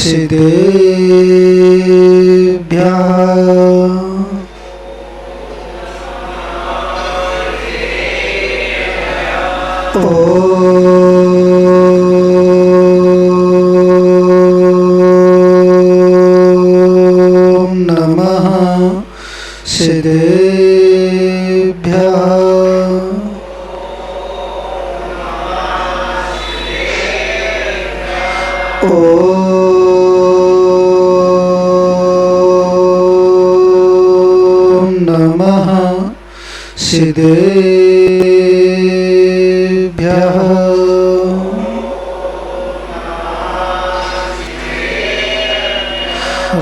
सिद्धेभ्यः ॐ नमः सिद्धेभ्यः ॐ नमः सिद्धेभ्यः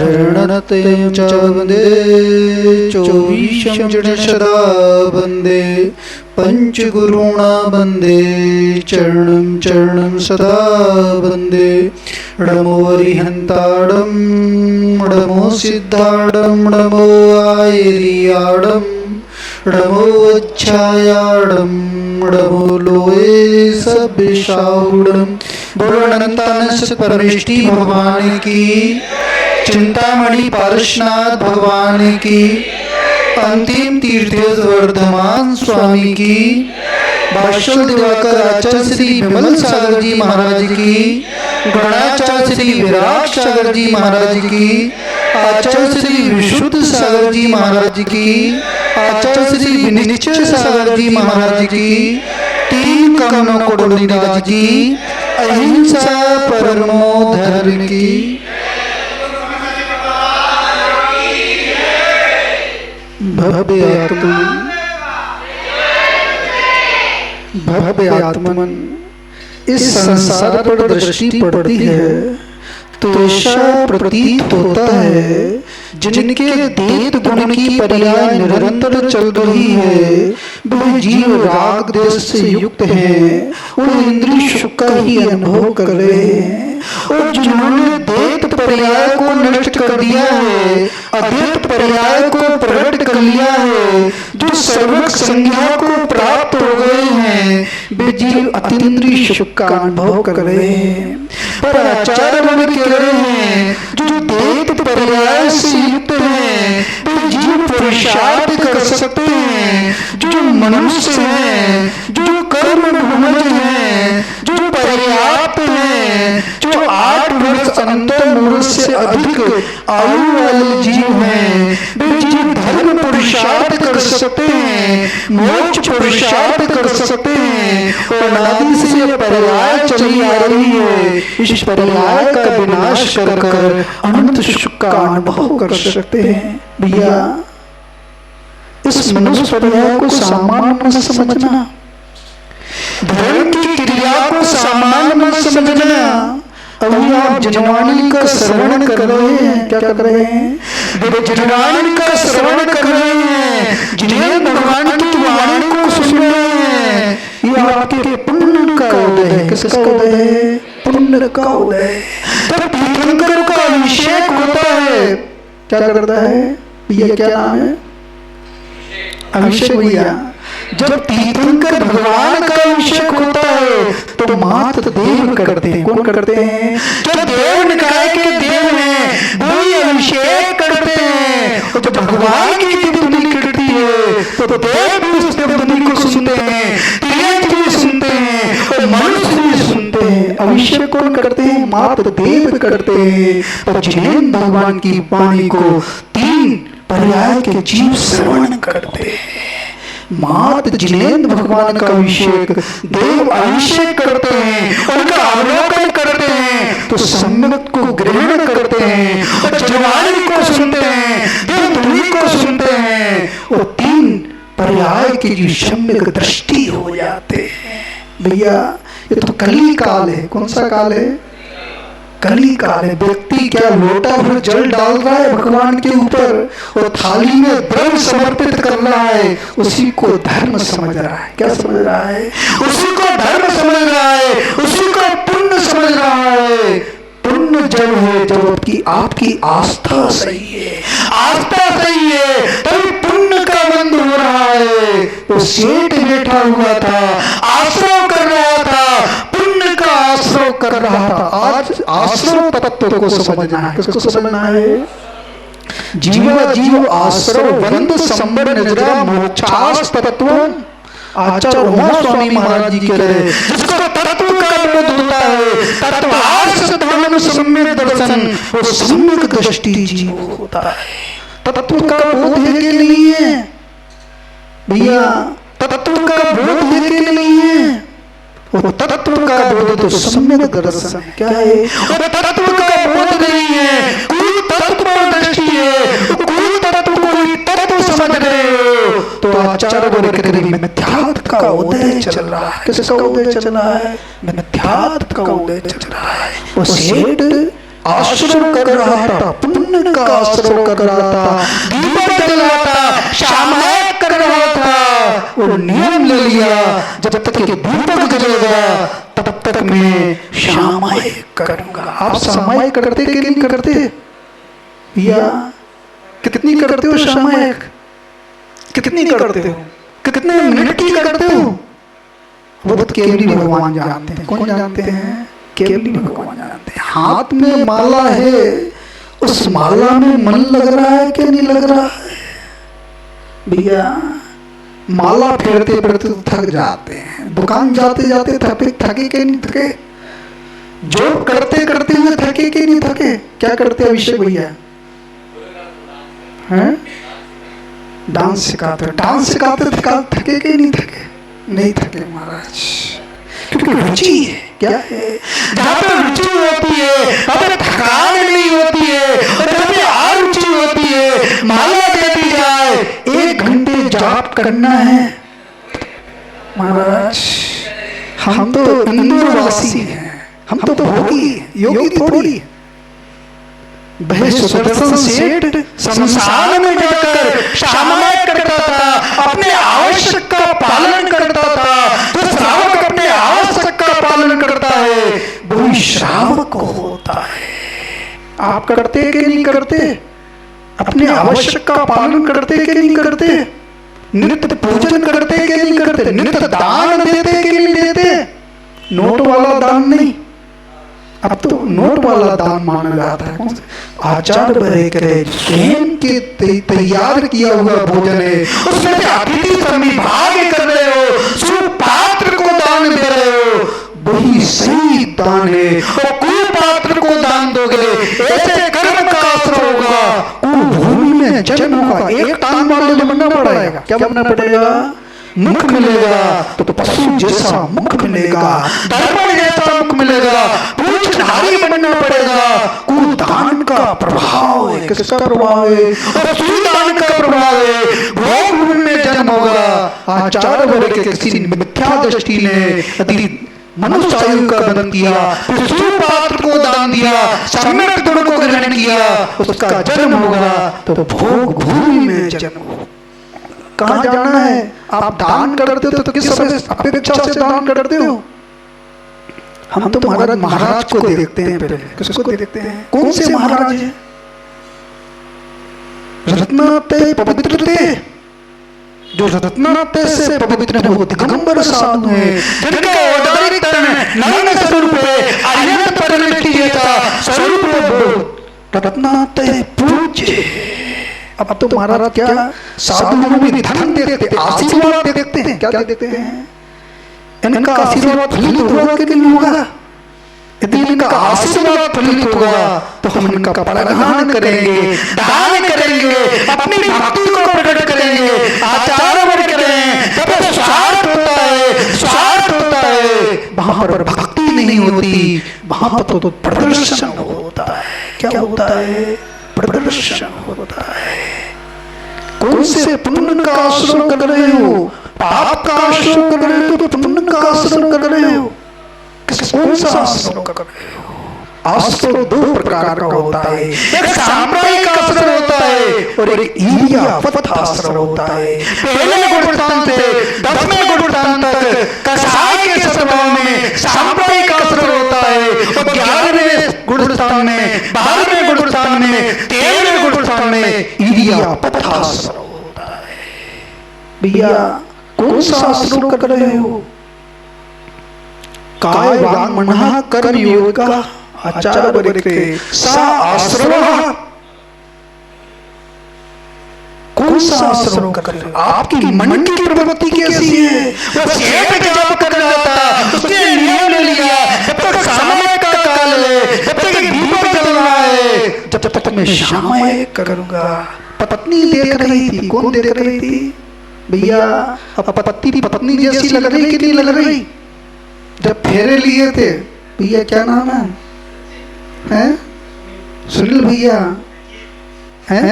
ऋणते च वन्दे चौवीशं सदा वन्दे पंचगुरुणा वन्दे चरणं चरणं सदा वन्दे नमो अरिहन्ताडं नमो सिद्धाडं नमो आयर्याडं नमो अच्छायाडं नमो लोये सब्बिशाउडं बोलनंतानस परमेष्टि भगवान की, चिंतामणि पारशनाथ भगवान की, अंतिम तीर्थेश वर्धमान स्वामी की, भाष्य दिवाकर आचार्य श्री विमल सागर जी महाराज की, गणाचार्य श्री विराट सागर जी महाराज की, आचार्य श्री विशुद्ध सागर जी महाराज की, आचार्य श्री विनिश्चय सागर जी महाराज की, तीन कमलों कोडोनीराज जी, अहिंसा परमो धर्म की। भव्य आत्मन इस संसार पर दृष्टि पड़ती है तो ऐसा प्रतीत होता है जिनके देत गुण की पर्याय निरंतर चल रही है, वे जीव राग देश से युक्त हैं और इंद्रिय सुख का ही अनुभव कर रहे हैं। और जिन्होंने देत पर्याय को नष्ट कर दिया है, अदेत पर्याय को प्रकट कर लिया है, जो सर्वक संज्ञा को प्राप्त हो गए हैं, वे जीव अतीन्द्रिय सुख का अनुभव कर रहे हैं। पर आचार्य वर्ग कह रहे हैं जो देत पर्याय से युक्त हैं, वे जीव पुरुषार्थ कर सकते हैं, जो मनुष्य हैं, जो कर्म भूमज हैं, जो पर्याप्त हैं, जो 8 वर्ष अंतर मूर्ख से अधिक आयु वाले जीव हैं, वे जीव धर्म पुरुषार्थ कर सकते हैं, मोक्ष पुरुषार्थ कर सकते हैं। और अनादि से यह पर्याय चली आ रही है, इस पर्याय का विनाश कर कर अनंत सुख का अनुभव कर सकते हैं। भैया इस मनुष्य पर्याय को सामान्य मत समझना, धर्म की क्रिया को सामान्य मत समझना। अभी आप जनवाणी का श्रवण कर रहे हैं, क्या कर रहे हैं? जनवाणी का श्रवण कर रहे हैं, जिन्हें भगवान की वाणी को सुन रहे हैं, ये आपके पुण्य का उदय है। किसका उदय है? पुण्य का उदय है। तब तीर्थंकर का अभिषेक होता है, क्या करता है भैया? क्या नाम है? अभिषेक भैया। जब तीर्थंकर भगवान का अभिषेक होता है तो मात्र देव करते हैं। कौन करते हैं? जो देव निकाय के देव हैं वही अभिषेक करते हैं। और जब भगवान की दिव्यध्वनि करती है तो देव भी उस दिव्यध्वनि को सुनते हैं, तीर्थ भी सुनते हैं और मनुष्य भी सुनते हैं। अभिषेक कौन करते हैं? मात्र देव करते हैं। और जिन्हें भगवान की वाणी को 3 पर्याय के जीव श्रवण करते हैं, मात्र जिनेन्द्र भगवान का अभिषेक देव अभिषेक करते हैं, उनका अवलोकन करते हैं तो सम्यक को ग्रहण करते हैं और जनवाणी को सुनते हैं, देवध्वनि को सुनते हैं और 3 पर्याय की जो सम्यक दृष्टि हो जाते हैं। भैया ये तो कली काल है। कौन सा काल है? कली काल है। व्यक्ति क्या लोटा भर जल डाल रहा है भगवान के ऊपर और थाली में द्रव्य समर्पित कर रहा है, उसी को धर्म समझ रहा है। क्या समझ रहा है? उसी को धर्म समझ रहा है, उसी को पुण्य समझ रहा है। पुण्य जब है जब आपकी आस्था सही है, आस्था सही है तभी पुण्य का बंध हो रहा है। वो सेठ बैठा हुआ था, आश्रय कर रहा था, पुण्य का आश्रय कर रहा था, आज आश्रव तत्व को समझना है। किसको समझना है? जीवा जीव आश्रव वंद संबर नजरा मोक्षास तत्व। आचार्य उमा स्वामी महाराज जी कह रहे, जिसको तत्व का बोध होता है, तत्वार्थ धर्म सम्यक दर्शन, वो सम्यक दृष्टि जीव होता है। तत्व का बोध है कि नहीं है भैया? तत्व का बोध है कि नहीं है? वो तत्व का बोध तो सम्यक दर्शन है। क्या है? वो तत्व का बोध नहीं है, कोई तत्व दृष्टि है, कोई तत्व कोई तत्व समझ रहे हो तो आचार्य वर्ग के मिथ्यात्व का उदय चल रहा है। किसका उदय चल रहा है? मिथ्यात्व का उदय चल रहा है। वो सेठ आश्रम कर रहा था, पुण्य का आश्रम कर रहा था, दीपक जल रहा था, शामायन कर रहा था। वो नियम ले लिया, जब तक के दीपक जलेगा तब तक मैं शामायन करूंगा। आप शामायन करते कि नहीं करते या कितनी करते हो शामायन? कितनी करते हो? कितने मिनट की करते हो? वो तो केवली भगवान जानते हैं। कौन जानते हैं? केवली भगवान जानते हैं। हाथ में माला है, उस माला में मन लग रहा है कि नहीं लग रहा है भैया? माला फेरते फेरते तो थक जाते हैं, दुकान जाते जाते थके के नहीं थके? जॉब करते करते हुए थके के नहीं थके? क्या करते अभिषेक भैया? हैं? डांस सिखाते, डांस सिखाते थके के नहीं थके? नहीं थके महाराज, क्योंकि रुचि है। क्या है? जहाँ पे रुचि होती है वहाँ पे थकान नहीं होती है, और जहाँ पे अरुचि होती है माला दे दी जाए, 1 घंटे जाप करना है महाराज। हम तो इंदौर वासी हैं, हम तो भोगी योगी थोड़ी। वह सुदर्शन सेठ संसार में जाकर शामायन करता था, अपने आवश्यक का पालन करता था। जो श्रावक अपने आवश्यक का पालन करता है वही श्रावक होता है। आप करते कि नहीं करते? अपने आवश्यक का पालन करते कि नहीं करते? नित्य पूजन करते कि नहीं करते? नित्य दान देते कि नहीं देते? नोट वाला दान नहीं, अब तो नोट वाला दान माना जाता है। आचार्य वर्ग स्वयं के तैयार किया हुआ भोजन है, उसमें से अतिथि समिभाग कर रहे हो, सुपात्र को दान दे रहे हो, वही सही दान है। और कुपात्र को दान दोगे ऐसे कर्म का असर होगा, कुभूमि में जन्म होगा। एक टांग वाले बनना पड़ेगा। क्या बनना पड़ेगा? मुख मिलेगा तो पशु जैसा मुख मिलेगा, दर्पण जैसा मुख मिलेगा, पूछधारी बनना पड़ेगा। कुदान का प्रभाव है। किसका प्रभाव है? और सुदान का प्रभाव है। भोग में जन्म होगा। आचार्य वर्ग के किसी मिथ्या दृष्टि ने यदि मनुष्य आयु का दान किया, सुपात्र को दान दिया, सम्यक गुण को ग्रहण किया, उसका जन्म होगा तो भोग भूमि में जन्म होगा। कहाँ जाना है? आप दान करते हो तो किस अपेक्षा से दान करते हो? हम तो महाराज को देखते हैं पहले। किसको देखते हैं? कौन से महाराज हैं? रत्नातय पवित्र थे, जो रत्नातय से पवित्र है वो दिगंबर साधु हैं, जिनका औदारिक तन नग्न स्वरूप है, अरिहंत परिनिष्ठि जैसा स्वरूप है। रत्नातय पूज्य। अब तो महाराज क्या साधुओं में धन देते, आशीर्वाद देते हैं। क्या देते हैं? इनका आशीर्वाद फलित होगा कि नहीं होगा? यदि इनका आशीर्वाद फलित होगा तो हम इनका प्रदान करेंगे, दान करेंगे, अपनी भक्ति को प्रकट करेंगे। आचार्य वर्ग करें जब स्वार्थ होता है, स्वार्थ होता है, वहां पर भक्ति नहीं होती, वहां पर तो प्रदर्शन होता है। क्या होता है? प्रदर्शन होता है। कौन से पुण्य का आश्रम कर रहे हो? पाप का आश्रम कर रहे हो तो पुण्य का आश्रम कर रहे हो? कौन सा आश्रम कर रहे हो? आश्रम 2 प्रकार का होता है, एक साम्रायिक आश्रम होता है और एक इरियापत आश्रम होता है। पहले गुणस्थान से 10वें गुणस्थान तक कसाई के स्वभाव में साम्रायिक आश्रम होता है, और 11वें गुणस्थान में, 12वें गुणस्थान में, 13वें गुणस्थान में इरियापत आश्रम होता है। भैया कौन सा आश्रम कर रहे हो? काय वाङ्मनः कर्मयोगा आचार बरिक्ते सा आश्रव। कौन सा आश्रम कर रहे हो? आपकी मन की प्रवृत्ति कैसी है? वो सेठ जब कर रहा था उसने नियम ले लिया, जब तक समय का काल है, जब तक दीपक जल रहा है, जब तक मैं श्यामय करूंगा। पत्नी देख रही थी, कौन देख रही थी भैया? अब पत्नी पत्नी जैसी लग रही कि नहीं लग रही? जब फेरे लिए थे भैया, क्या नाम है, हैं? सुनील भैया हैं?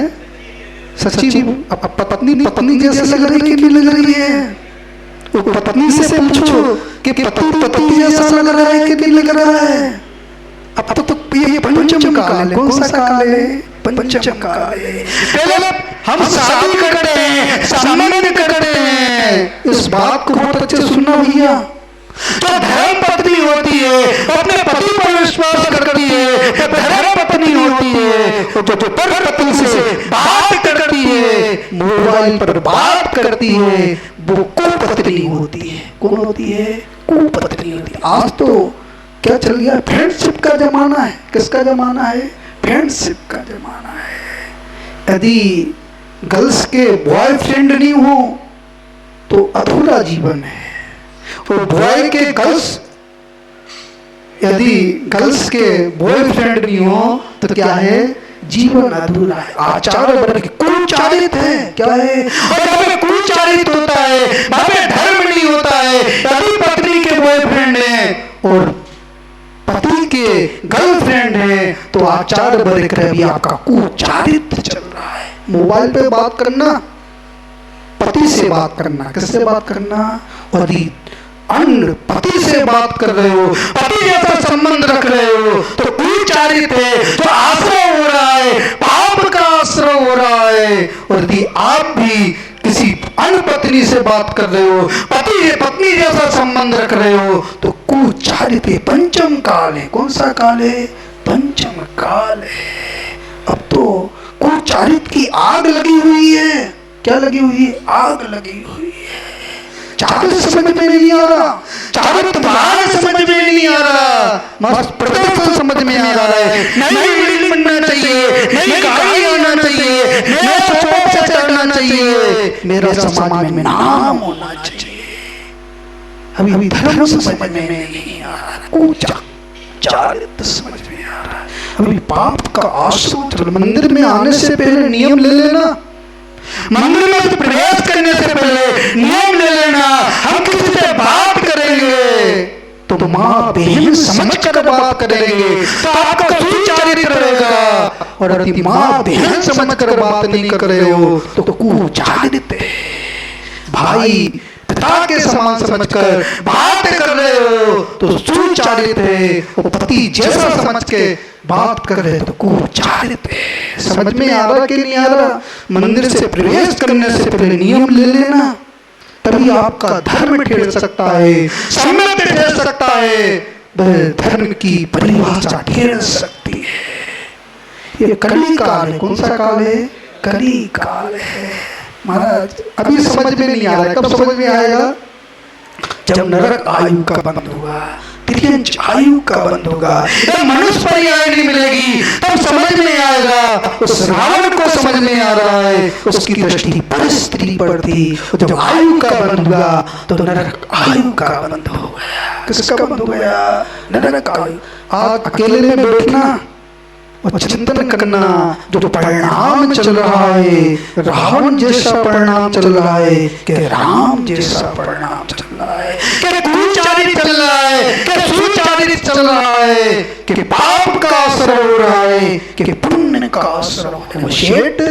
सच्ची पत्नी पत्नी जैसी लग रही कि नहीं लग रही है? वो पत्नी से पूछो कि पति पति जैसा लग रहा है कि नहीं लग रहा है? अब तो ये पंचम काल है। कौन सा काल है? पंचम काल है। पहले हम शादी करते हैं, संबंध करते हैं, इस बात को बहुत अच्छे से सुनना भैया। जो धर्म पत्नी होती है अपने पति पर विश्वास करती है, धर्म पत्नी होती है वो जो पर पत्नी से बात करती है, मोबाइल पर बात करती है, वो कुपत्नी होती है। कौन होती है? कुपत्नी होती है। आज तो क्या चल गया, फ्रेंडशिप का जमाना है। किसका जमाना है? फ्रेंडशिप का जमाना है। यदि गर्ल्स के बॉयफ्रेंड नहीं हो तो अधूरा जीवन है, और बॉय के गर्ल्स, यदि गर्ल्स के बॉयफ्रेंड नहीं हो तो क्या है? जीवन अधूरा है। आचार वर्ग कुचारित है। क्या है? और जब में कुचारित होता है, वहां पे धर्म नहीं होता है। यदि पत्नी के बॉयफ्रेंड है और पति के गर्लफ्रेंड है तो आचार वर्ग भी आपका कुचारित चल रहा है। मोबाइल पे बात करना, पति से बात करना, किससे बात करना? और अन्य पति से बात कर रहे हो, पति जैसा संबंध रख रहे हो तो कुचारित है। जो आश्रय हो रहा है, पाप का आश्रय हो रहा है। और यदि आप भी किसी अन्य पत्नी से बात कर रहे हो, पति पत्नी जैसा संबंध रख रहे हो तो कुचारित है। पंचम काल है। कौन सा काल है? पंचम काल है। अब तो कुचारित की आग लगी हुई है। क्या लगी हुई है? आग लगी हुई है। चारित्र समझ में नहीं आ रहा, चारित्र समझ में नहीं आ रहा, मस्त प्रदर्शन समझ में आ रहा है। नई बिल्डिंग बनना चाहिए, नई गाड़ी आना चाहिए, नया शॉप से चढ़ना चाहिए, मेरा समाज में नाम होना चाहिए। अभी धर्म समझ में नहीं आ रहा, कुचा चारित्र समझ में आ रहा है। अभी पाप का आश्रय। मंदिर में आने से पहले नियम ले लेना, मंदिर में प्रवेश करने से पहले नियम ले लेना। हम किसी से बात करेंगे तो माँ बहन समझ कर बात करेंगे तो आपका सुचारित्र रहेगा। और यदि माँ बहन समझ कर बात नहीं कर रहे हो तो कुचारित्र है। भाई पिता के समान समझकर बात कर रहे हो तो सुचारित्र है। पति जैसा समझ के बात कर रहे तो कुचारित्र है। समझ में आ रहा कि नहीं आ रहा? मंदिर से प्रवेश करने से पहले नियम ले लेना, तभी आपका धर्म ठहर सकता है, सम्मत ठहर सकता है, धर्म की परिभाषा ठहर सकती है। ये कली काल है। कौन सा काल है? कली काल है। महाराज अभी समझ में नहीं आ रहा है, कब समझ में आएगा? जब नरक आयु का बंद होगा, तिर्यंच आयु का बंद होगा, जब मनुष्य पर्याय नहीं मिलेगी तब समझ में आएगा। उस रावण को समझ में आ रहा है, उसकी दृष्टि पर स्त्री पर थी। जब आयु का बंद हुआ तो नरक आयु का बंद हो गया। किसका बंद हो गया? नरक आयु। आज अकेले में बैठना और चिंतन करना, जो परिणाम चल रहा है, रावण जैसा परिणाम चल रहा है कि राम जैसा परिणाम चल रहा है, कि कुचारित चल रहा है, कि सुचारित चल रहा है, कि पाप का असर हो रहा है, कि पुण्य का असर हो रहा है। शेठ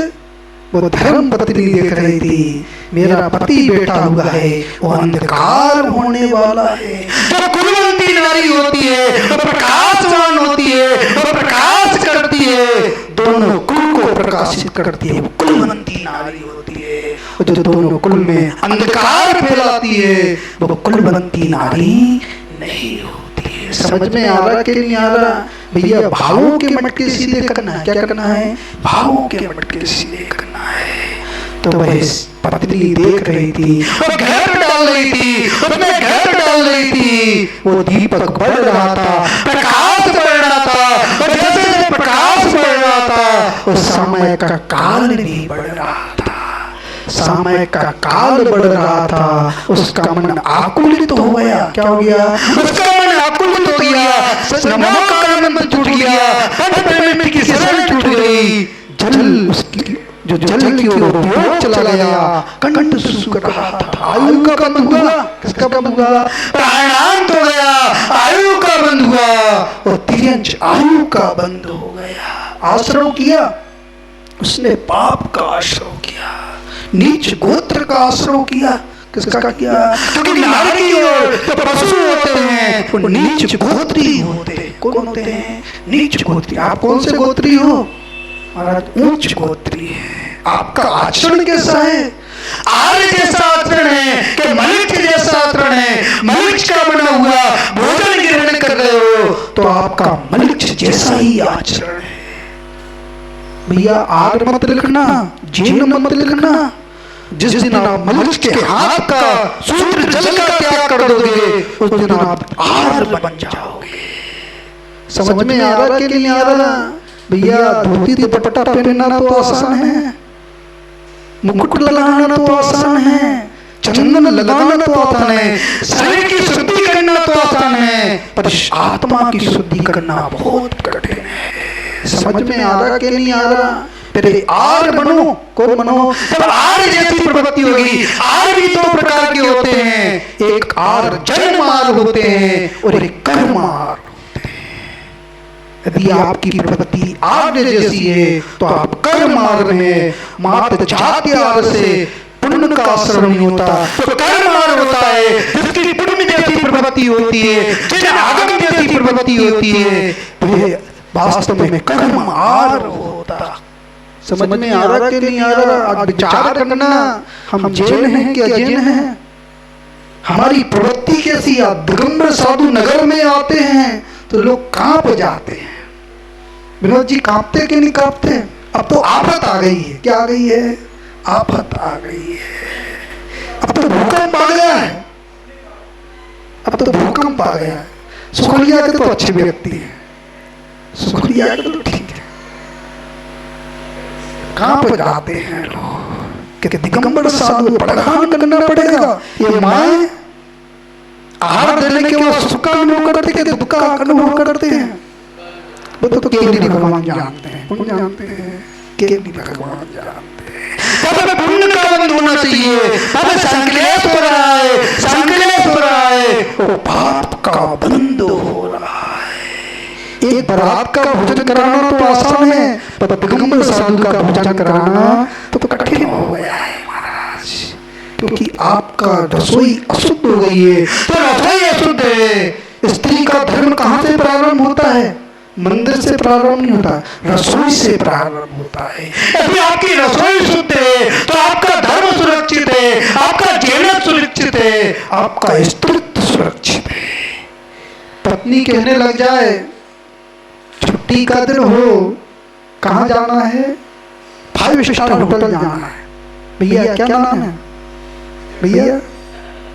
वो धर्म पत्नी देख रही थी, मेरा पति बेटा हुआ है, वो अंधकार होने वाला है। जो कुलवंती नारी होती है, वो प्रकाशवान होती है, वो प्रकाश करती है, दोनों कुल को प्रकाशित करती है, वो कुलवंती नारी होती है। जो दोनों कुल में अंधकार फैलाती है, वो कुलवंती नारी नहीं होती है। समझ में आ रहा कि नहीं आ रहा? भैया भावों के मटके सीधे करना है। क्या करना है? भावों के मटके सीधे करना है। तो वह पत्नी देख रही थी और घर डाल रही थी, उसमें घर डाल रही थी। वो दीपक बढ़ रहा था, प्रकाश बढ़ रहा था, और जैसे जैसे प्रकाश बढ़ रहा था उस समय का काल भी बढ़ रहा था। समय का काल बढ़ रहा था, उसका मन आकुलित हो गया। क्या हो गया? उसका मन आकुलित हो गया, नमो काल मन टूट गया, पंच की शरण छूट गई। जल उसकी जो जल की ओर उपयोग चला गया, कंठ सूख रहा था। आयु का बंद हुआ। किसका बंद हुआ? प्राणांत हो गया, आयु का बंद हुआ, और तिर्यंच आयु का बंद हो गया। आश्रय किया उसने, पाप का आश्रय किया, नीच गोत्र का आश्रय किया। किसका किया? क्योंकि नारी की ओर तो पशु होते हैं, वो नीच गोत्री होते हैं। कौन होते हैं? नीच गोत्री। आप कौन से गोत्री हो? महाराज उच्च गोत्री है। आपका आचरण कैसा है? आर्य जैसा आचरण है कि मनुष्य जैसा आचरण है? मनुष्य का बना हुआ भोजन ग्रहण कर रहे हो तो आपका मनुष्य जैसा ही आचरण है। भैया आर्य मत लिखना, जैन मत लिखना। जिस दिन आप मनुष्य के हाथ का सूत्र जल का त्याग कर दोगे उस दिन आप आर्य बन जाओगे। समझ में आ रहा कि नहीं आ रहा? भैया धोती दुपट्टा पहनना तो आसान है, मुकुट लगाना तो आसान है, चंदन लगाना तो आसान है, शरीर की शुद्धि करना तो आसान है, पर आत्मा की शुद्धि करना बहुत कठिन है। समझ में आ रहा कि नहीं आ रहा? फिर आर्य बनो। कौन बनो? जब आर्य जैसी प्रवृत्ति होगी। आर्य भी दो प्रकार के होते हैं, एक आर्य जन्म आर्य होते हैं और एक कर्म आर्य। यदि आपकी प्रवृत्ति आर्य जैसी है तो आप कर्म आर्य में, मात्र जाति आर्य से पुण्य का आश्रम नहीं होता, तो कर्म आर्य होता है। जिसकी पुण्य जैसी प्रवृत्ति होती है, जिसकी आगम जैसी प्रवृत्ति होती है, तो वास्तव में कर्म आर्य होता। समझ में आ रहा कि नहीं आ रहा? आज विचार करना, हम जैन हैं कि अजैन हैं? हमारी प्रवृत्ति कैसी है? दिगंबर साधु नगर में आते हैं तो लोग कांप जाते हैं। विनोद जी कांपते कि नहीं कांपते? अब तो आफत आ गई है। क्या आ गई है? आफत आ गई है। अब तो भूकंप आ गया है। अब तो भूकंप आ गया है। सुखलिया के तो अच्छे व्यक्ति है, सुखलिया के तो ठीक है, कांप जाते हैं लोग कि दिगंबर साधु प्रधान करना पड़ेगा। ये माए आहार देने के वो सुख का अनुभव करते कि दुख का अनुभव करते हैं? वो तो केवल भगवान जानते हैं। कौन जानते हैं? केवल भगवान जानते हैं। तब पुण्य का बंद होना चाहिए। अब संकलेश हो रहा है, संकलेश हो रहा है, वो पाप का बंद हो रहा है। एक बारात का भोजन कराना तो आसान है, पर दिगंबर साधु का भोजन कराना तो कठिन हो गया है महाराज। क्योंकि आपका रसोई अशुद्ध हो गई है। तो रसोई अशुद्ध है। स्त्री का धर्म कहाँ से प्रारंभ होता है? मंदिर से प्रारंभ नहीं होता, रसोई से प्रारंभ होता है। यदि आपकी रसोई शुद्ध है तो आपका धर्म सुरक्षित है, आपका जीवन सुरक्षित है, आपका स्त्रीत्व सुरक्षित है। पत्नी कहने लग जाए छुट्टी का दिन हो, कहाँ जाना है? 5 स्टार होटल जाना है। भैया क्या नाम है? भैया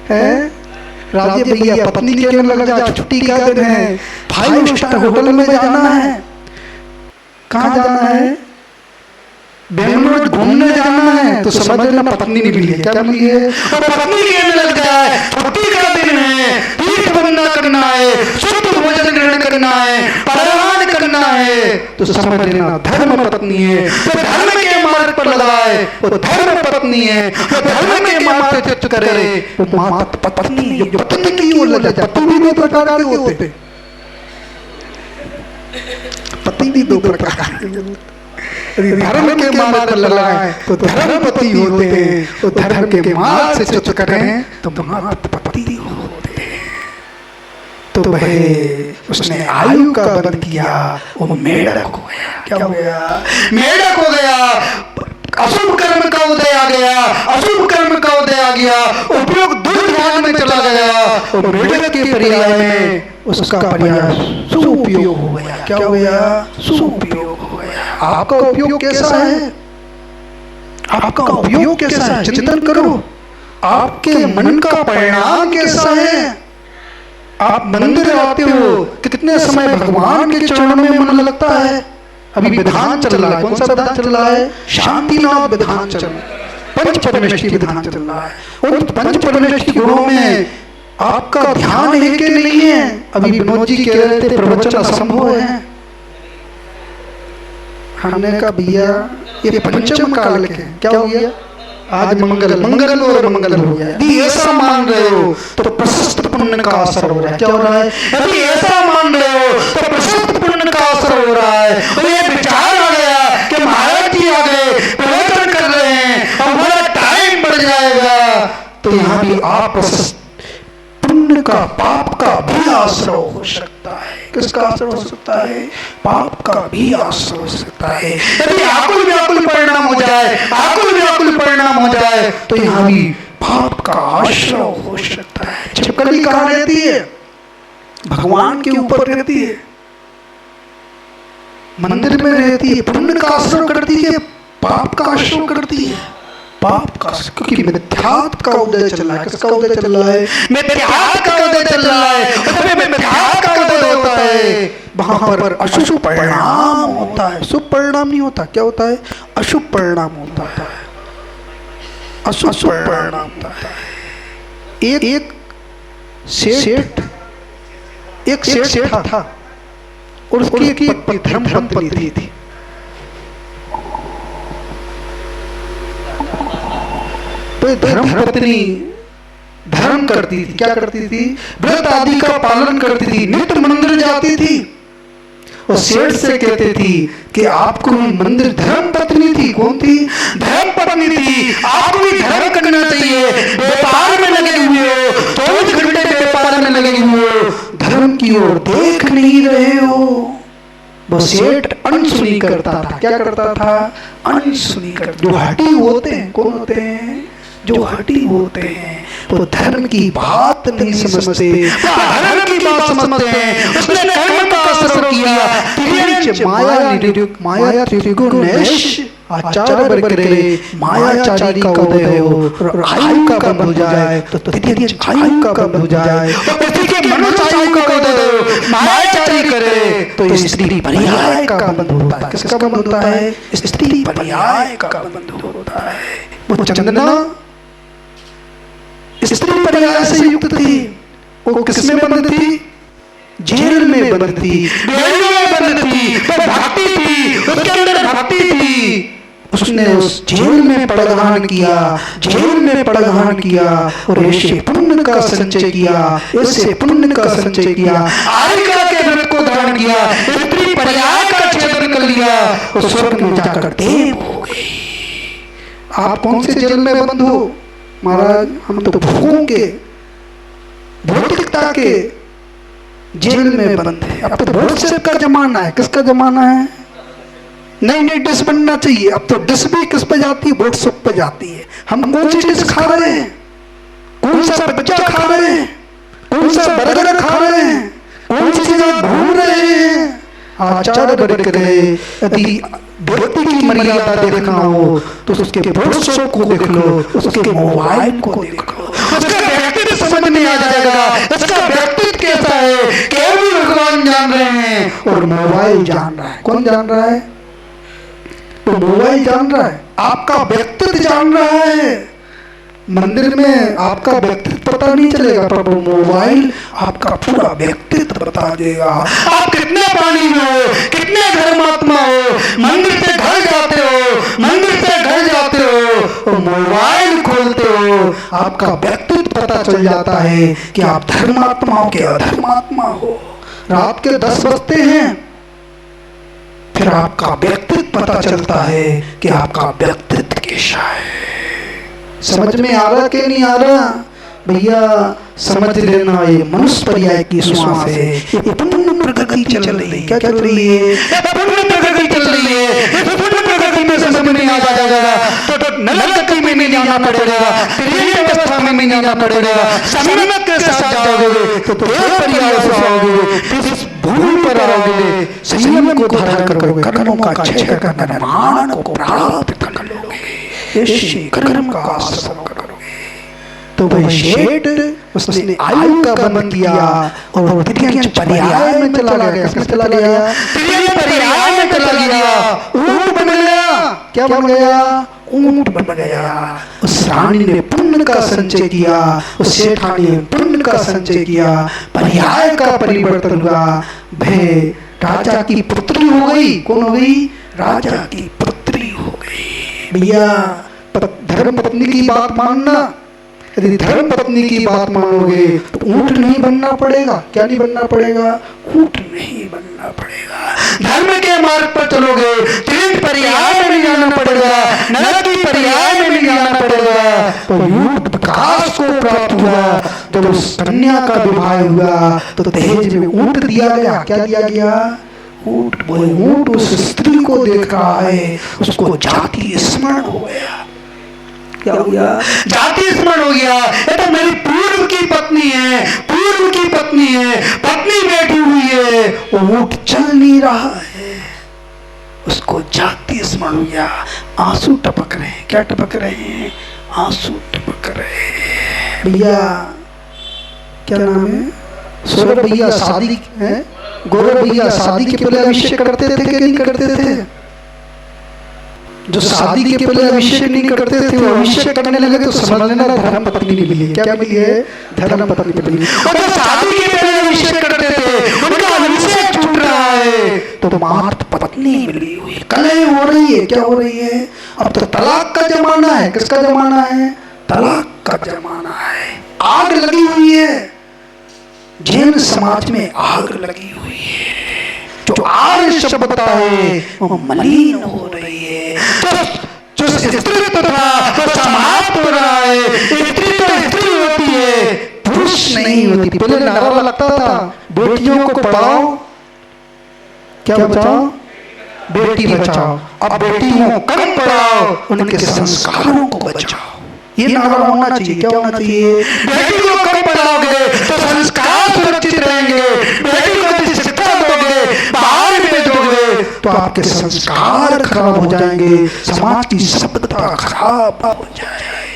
है राजे भैया। पत्नी कहने लग जाए छुट्टी का दिन है, 5 स्टार होटल में जाना है। कहाँ जाना है? बेंगलोर घूमने जाना है। तो समझ लेना पत्नी नहीं मिली है। क्या मिली है? और पत्नी कहने लग जाए छुट्टी का दिन है, तीर्थ बंदना करना है, शुद्ध भोजन ग्रहण करना है, परिहान करना है, तो समझ लेना धर्म पत्नी है। तो धर्म के मार्ग पर लगाए वो धर्म पत्नी है। वो धर्म के मार्ग पर चित्त करे वो मात पत्नी। जो पत्नी की ओर लग जाए, पति भी 2 प्रकार के होते, पति भी 2 प्रकार के होते। धर्म के मार्ग पर लगाए तो धर्मपति होते हैं, तो धर्म के मार्ग से चित्त करें तो मातपति होते हैं। तो भाई उसने आयु का बंद किया, वो मेढक हो गया। क्या हो गया? मेढक हो गया। अशुभ कर्म का उदय आ गया, अशुभ कर्म का उदय आ गया, उपयोग दुर्ध्यान में चला गया, और मेढक के पर्याय में उसका पर्याय सुउपयोग हो गया। क्या हो गया? सुउपयोग हो गया। आपका उपयोग कैसा है? आपका उपयोग कैसा है? चिंतन करो। आपके मन का परिणाम कैसा है? आप मंदिर आते हो, कितने समय भगवान के चरणों में मन लगता है? अभी विधान चल रहा है, कौन सा विधान चल रहा है? शांतिनाथ विधान चल रहा है, पंच परमेष्टि विधान चल रहा है। और पंच परमेष्टि गुणों में आपका ध्यान है कि नहीं है? अभी विनोद जी कह रहे थे प्रवचन असंभव है। हमने कहा भैया ये पंचम काल के क्या हो गया? आज मंगल मंगल और मंगल हो गया। यदि ऐसा मान रहे हो तो प्रशस्त पुण्य का असर हो रहा है। क्या हो रहा है? यदि ऐसा मान रहे हो तो प्रशस्त पुण्य का असर हो रहा है। और ये विचार आ गया कि महाराज जी आ गए, प्रवचन कर रहे हैं, हमारा टाइम बढ़ जाएगा, तो यहाँ भी आप प्रशस्त पुण्य का, पाप का भी आश्रय हो सकता है। किसका आश्रय हो सकता है? पाप का भी आश्रय हो सकता है। यदि आकुल व्याकुल परिणाम हो जाए, आकुल व्याकुल परिणाम हो जाए, तो यहाँ भी पाप का आश्रय हो सकता है। छिपकली कहाँ रहती है? भगवान के ऊपर रहती है, मंदिर में रहती है। पुण्य का आश्रय करती है, पाप का आश्रय करती है। पाप का, क्योंकि मिथ्यात्व का उदय चल रहा है। किसका उदय चल रहा है? मिथ्यात्व का उदय चल रहा है। और जब मिथ्यात्व का उदय होता है, वहां पर अशुभ परिणाम होता है। शुभ परिणाम नहीं होता। क्या होता है? अशुभ परिणाम होता है। अशुभ परिणाम होता है। एक सेठ था और उसकी एक धर्म पत्नी थी। तो धर्म पत्नी धर्म करती थी। क्या करती थी? व्रत आदि का पालन करती थी, नित्य मंदिर जाती थी। और सेठ से कहती थी कि आपको भी मंदिर, धर्म पत्नी थी। कौन थी? धर्म पत्नी थी। आपको भी धर्म करना चाहिए। व्यापार में लगे हुए हो, 24 घंटे व्यापार में लगे हुए हो, धर्म की ओर देख नहीं रहे हो। वो सेठ अनसुनी करता था। क्या करता था? अनसुनी करता। जो हठी होते हैं, कौन होते हैं? जो हठी होते हैं, वो धर्म की बात नहीं समझते, धर्म की बात समझते हैं। उसने कर्म का आश्रय किया, तिर्यंच माया त्रिगुणेश आचार्य बर करे, मायाचारी का उदय हो और आयु का बंध हो जाए तो तिर्यंच आयु का बंध हो जाए। और पति के मनुष्य आयु का उदय हो, मायाचारी करे तो स्त्री पर्याय का बंध होता है। किसका बंध होता है? स्त्री पर्याय का बंध होता है। वो चंदना स्त्री पर्याय से युक्त थी। वो किसमें बंद थी? जेल में बंद थी, बेड़ियों में बंद थी। वो भक्ति थी, उसके अंदर भक्ति थी। उसने उस जेल में पड़गान किया, जेल में पड़गान किया और ऐसे पुण्य का संचय किया, ऐसे पुण्य का संचय किया। आरिका के व्रत को धारण किया, स्त्री पर्याय का छेदन कर लिया और स्वर्ग में जाकर देव हो गई। आप कौन से जेल में बंद हो? महाराज हम तो भोगों के, भौतिकता के जेल में बंद है। अब तो व्हाट्सएप का जमाना है। किसका जमाना है? नई डिश बनना चाहिए। अब तो डिश भी किस पे जाती है? व्हाट्सएप पे जाती है। हम कौन सी डिश खा रहे हैं? कौन सा पिज्जा खा रहे हैं? कौन सा बर्गर खा रहे हैं? कौन सी जगह घूम रहे हैं? आचार्य बर करे, यदि व्यक्ति की मर्यादा देखना हो तो उसके व्हाट्सएप को देख लो, उसके मोबाइल को देख लो, उसका व्यक्तित्व समझ में आ जाएगा। उसका व्यक्तित्व कैसा है? केवल भगवान जान रहे हैं और मोबाइल जान रहा है। कौन जान रहा है? तो मोबाइल जान रहा है, आपका व्यक्तित्व जान रहा है। मंदिर में आपका व्यक्तित्व पता नहीं चलेगा, पर मोबाइल आपका पूरा व्यक्तित्व बता देगा। आप कितने पानी में हो, कितने धर्मात्मा हो, मंदिर से घर जाते हो, मंदिर से घर जाते हो और मोबाइल खोलते हो, आपका व्यक्तित्व पता चल जाता है कि आप धर्मात्मा हो कि अधर्मात्मा हो। रात के 10 बजते हैं, फिर आपका व्यक्तित्व पता चलता है कि आपका व्यक्तित्व कैसा है। समझ में आ रहा कि नहीं आ रहा? भैया समझ लेना, ये मनुष्य पर्याय की श्वास है। ये पुण्य प्रगति चल रही है। क्या चल रही है? पुण्य प्रगति चल रही है। पुण्य प्रगति में समझ में आ जाएगा तो नरक गति में नहीं जाना पड़ेगा, त्रिय अवस्था में नहीं जाना पड़ेगा। सम्यक के साथ जाओगे तो देव पर्याय से आओगे, फिर भूमि पर आओगे, संयम को धारण करोगे, कर्मों का क्षय कर निर्माण को प्राप्त कर लोगे। ऐसे कर्म का आश्रम करोगे। तो वह शेठ उसने आयु का बंधन किया और वो तिर्यंच पर्याय में चला गया। किसमें चला गया? तिर्यंच पर्याय में चला गया। ऊंट बन गया। क्या बन गया? ऊंट बन गया। उस रानी ने पुण्य का संचय किया, उस सेठानी ने पुण्य का संचय किया, पर्याय का परिवर्तन हुआ। वह राजा की पुत्री हो गई। कौन हो गई? राजा की पुत्री हो गई। भैया धर्म पत्नी की बात मानना, यदि धर्म पत्नी की बात मानोगे तो ऊंट नहीं बनना पड़ेगा। क्या नहीं बनना पड़ेगा? ऊंट नहीं बनना पड़ेगा। धर्म के मार्ग पर चलोगे, तीन पर्याय में नहीं जाना पड़ेगा, नरक की पर्याय में नहीं जाना पड़ेगा। तो यूथ विकास को प्राप्त हुआ। जब उस कन्या का विवाह हुआ तो दहेज में ऊंट दिया गया। क्या दिया गया? ऊंट। वो ऊंट उस स्त्री को देख रहा है, उसको जाति स्मरण हो गया। क्या हो गया? जाति स्मरण हो गया। ये तो मेरी पूर्व की पत्नी है, पूर्व की पत्नी है, पत्नी बैठी हुई है, वो ऊंट चल नहीं रहा है। उसको जाति स्मरण हो गया। आंसू टपक रहे हैं। क्या टपक रहे हैं? आंसू टपक रहे हैं। भैया क्या नाम है? सौरभ भैया शादी है, गौरव भैया शादी के पहले अभिषेक करते थे कि नहीं करते थे? जो शादी के पहले अभिषेक नहीं करते थे वो अभिषेक करने लगे तो समझ लेना धर्म पत्नी नहीं मिली। क्या मिली है? धर्म पत्नी मिली। और जो शादी के पहले अभिषेक करते थे उनका अभिषेक छूट रहा है तो मार्त पत्नी मिली हुई। कलह हो रही है। क्या हो रही है? अब तो तलाक का जमाना है। किसका जमाना है? तलाक का जमाना है। आग लगी हुई है, जैन समाज में आग लगी हुई है। जो आर्य सभ्यता है वो मलिन हो रही है। जो स्त्रीत्व था वो समाप्त हो रहा है। स्त्री तो स्त्री होती है, पुरुष नहीं होती। पहले नारा लगता था बेटियों को पढ़ाओ, क्या बचाओ? बेटी बचाओ। अब बेटियों को कम पढ़ाओ, उनके संस्कारों को बचाओ। ये नारा होना चाहिए। क्या होना चाहिए? बेटी को कम पढ़ाओगे तो संस्कार सुरक्षित रहेंगे। बेटी को शिक्षा दोगे, बाहर भेजोगे तो आपके संस्कार खराब हो जाएंगे, समाज की सभ्यता खराब हो जाएगी।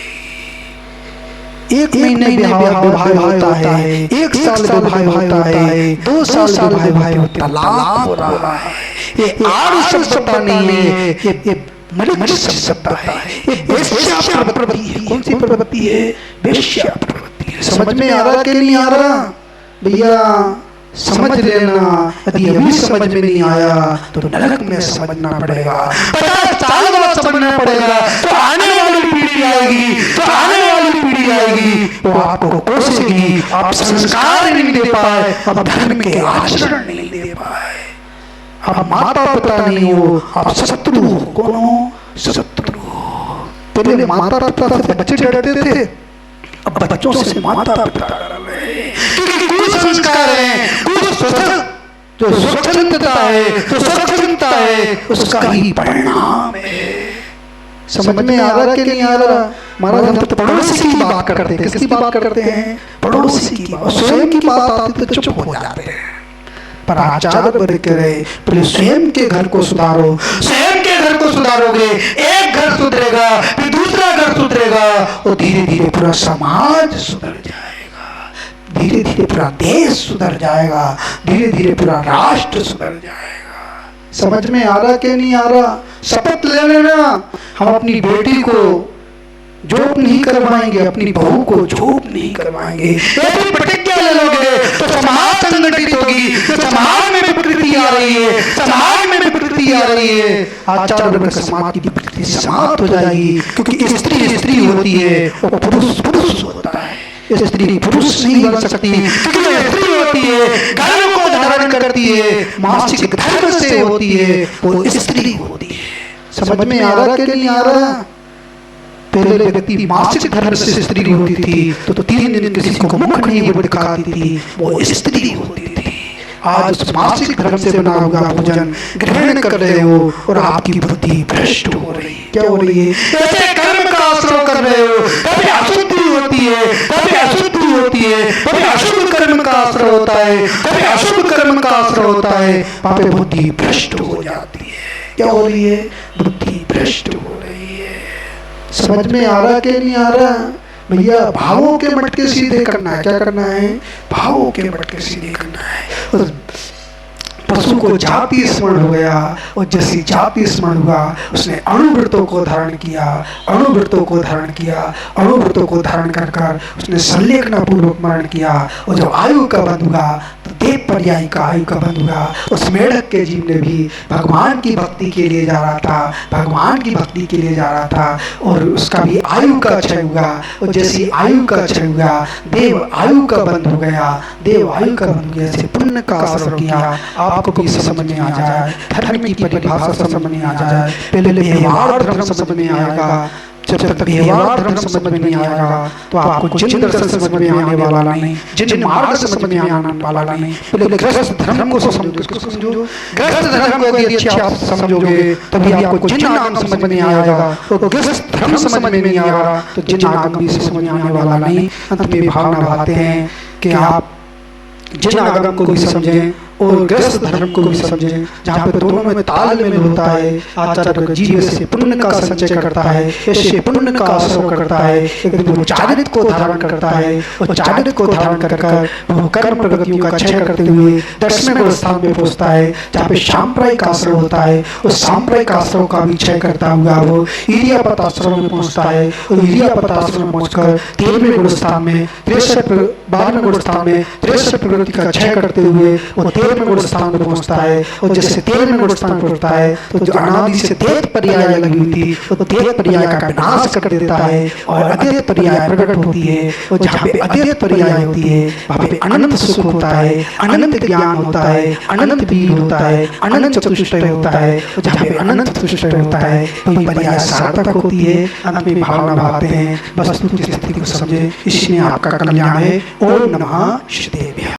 एक महीने विवाह होता है, एक साल विवाह होता है, 2 साल विवाह होता है, तलाक हो रहा है। ये आर्य सभ्यता नहीं है, ये मनुष्य सभ्यता है। ये वेश्या प्रवृत्ति है। कौन सी प्रवृत्ति है? वेश्या प्रवृत्ति है। समझ में आ रहा कि नहीं आ रहा? भैया समझ लेना। यदि अभी समझ में नहीं आया तो नरक में समझना पड़ेगा। 50 साल बाद समझना पड़ेगा। तो आने वाली पीढ़ी आएगी, तो आने वाली पीढ़ी आएगी वो आपको कोसेगी। आप संस्कार नहीं दे पाए, आप धर्म के आचरण नहीं दे पाए, आप माता पिता नहीं हो, आप शत्रु हो। कौन हो? शत्रु। पहले माता पिता से बच्चे डरते थे, अब बच्चों से माता पिता डर रहे हैं। क्योंकि कुसंस्कार है, जो स्वच्छंदता है, जो स्वच्छंदता है, उसका ही परिणाम है। समझ में आ रहा कि नहीं आ रहा? महाराज हम तो पड़ोसी की बात करते हैं। किसकी बात करते हैं? पड़ोसी की बात। स्वयं की बात आती तो चुप हो जाते हैं। पर आचार्य वर्ग कह रहे पहले स्वयं के घर को सुधारो। स्वयं के घर को सुधारोगे, एक घर सुधरेगा, फिर दूसरा घर सुधरेगा और धीरे धीरे पूरा समाज सुधर जाएगा, धीरे धीरे पूरा देश सुधर जाएगा, धीरे धीरे पूरा राष्ट्र सुधर जाएगा। समझ में आ रहा कि नहीं आ रहा? शपथ ले लेना, हम अपनी बेटी को जॉब नहीं करवाएंगे, अपनी बहू को जॉब नहीं करवाएंगे। यदि प्रतिज्ञा ले लोगे तो समाज संगठित होगी। तो समाज में विकृति आ रही है, समाज में विकृति आ रही है, आचार्य वर्ग समाज की विकृति समाप्त हो जाएगी। क्योंकि स्त्री स्त्री होती है और पुरुष पुरुष होता है। स्त्री पुरुष नहीं बन सकती क्योंकि स्त्री होती है, गर्भ को धारण करती है, मासिक धर्म से होती है, वो स्त्री होती है। समझ में आ रहा कि नहीं आ रहा? पहले व्यक्ति मासिक धर्म से स्त्री होती थी तो 3 दिन किसी को मुख नहीं दिखाती थी, वो स्त्री होती थी। आज उस मासिक धर्म से बना हुआ भोजन ग्रहण कर रहे हो और आपकी बुद्धि भ्रष्ट हो रही है। क्या हो रही है? ऐसे कर्म का आश्रय कर रहे हो, कभी अशुद्धि होती है, कभी अशुद्धि होती है, कभी अशुभ कर्म का आश्रय होता है, कभी अशुभ कर्म का आश्रय होता है, वहां पे बुद्धि भ्रष्ट हो जाती है। क्या हो रही है? बुद्धि भ्रष्ट हो रही है। समझ में आ रहा कि नहीं आ रहा? भैया भावों के मटके सीधे करना है। क्या करना है? भावों के मटके सीधे करना है। और पशु को जाति स्मरण हो गया, और जैसी जाति स्मरण हुआ उसने अणुवृत्तों को धारण किया, अणुवृत्तों को धारण किया, अणुवृत्तों को धारण कर कर उसने संलेखना पूर्वक मरण किया। और जब आयु का बंध हुआ तो देव पर्यायी का आयु का बंध हुआ। उस मेढक के जीव ने भी भगवान की भक्ति के लिए जा रहा था, भगवान की भक्ति के लिए जा रहा था, और उसका भी आयु का क्षय हुआ। और जैसी आयु का क्षय हुआ देव आयु का बंध हो गया, देव आयु का बंध हो गया। जैसे पुण्य का असर किया। आपको भी समझ में आ जाए, धर्म की परिभाषा समझ में आ जाए। पहले व्यवहार धर्म समझ में आएगा। जब तक व्यवहार धर्म समझ में नहीं आएगा तो आपको जिन दर्शन समझ में आने वाला नहीं, जिन मार्ग समझ में आने वाला नहीं। पहले गृहस्थ धर्म को समझो। गृहस्थ धर्म को यदि अच्छे आप समझोगे तभी आपको जिन आगम समझ में आएगा। तो गृहस्थ धर्म समझ में नहीं आएगा तो जिन आगम भी समझ में आने वाला नहीं। अंत में भावना भाते हैं कि आप जिन आगम को भी समझें और गृहस्थ धर्म को भी समझें, जहाँ पे दोनों में तालमेल होता है। आचार्य जीव से पुण्य का संचय करता है, ऐसे पुण्य का असर करता है। एक दिन वो चारित्र को धारण करता है, और चारित्र को धारण कर वो कर्म प्रगतियों का क्षय करते हुए दसवें गुण स्थान में पहुँचता है, जहाँ पे सांप्रदायिक आश्रम होता है। उस सांप्रदायिक आश्रम का भी क्षय करता हुआ वो इरियापत आश्रम में पहुँचता है। और इरियापत आश्रम में पहुँचकर 13वें गुण स्थान में 12वें गुण स्थान में 63 प्रगति का क्षय करते हुए वो 13वें गुण स्थान पर पहुंचता है। और जैसे 13वें गुण स्थान पर पहुंचता है तो जो अनादि से देह पर्याय लगी हुई थी वो देह पर्याय का विनाश कर देता है, और अद्वैत पर्याय प्रकट होती है। और जहाँ पे अद्वैत पर्याय होती है वहाँ पे अनंत सुख होता है, अनंत ज्ञान होता है, अनंत वीर होता है, अनंत चतुष्टय होता है। और जहाँ पे अनंत चतुष्टय होता है वही पर्याय सार्थक होती है। अंत में भावना भाते हैं, वस्तु की स्थिति को समझे, इसमें आपका कल्याण है। ओम नमः शिवाय।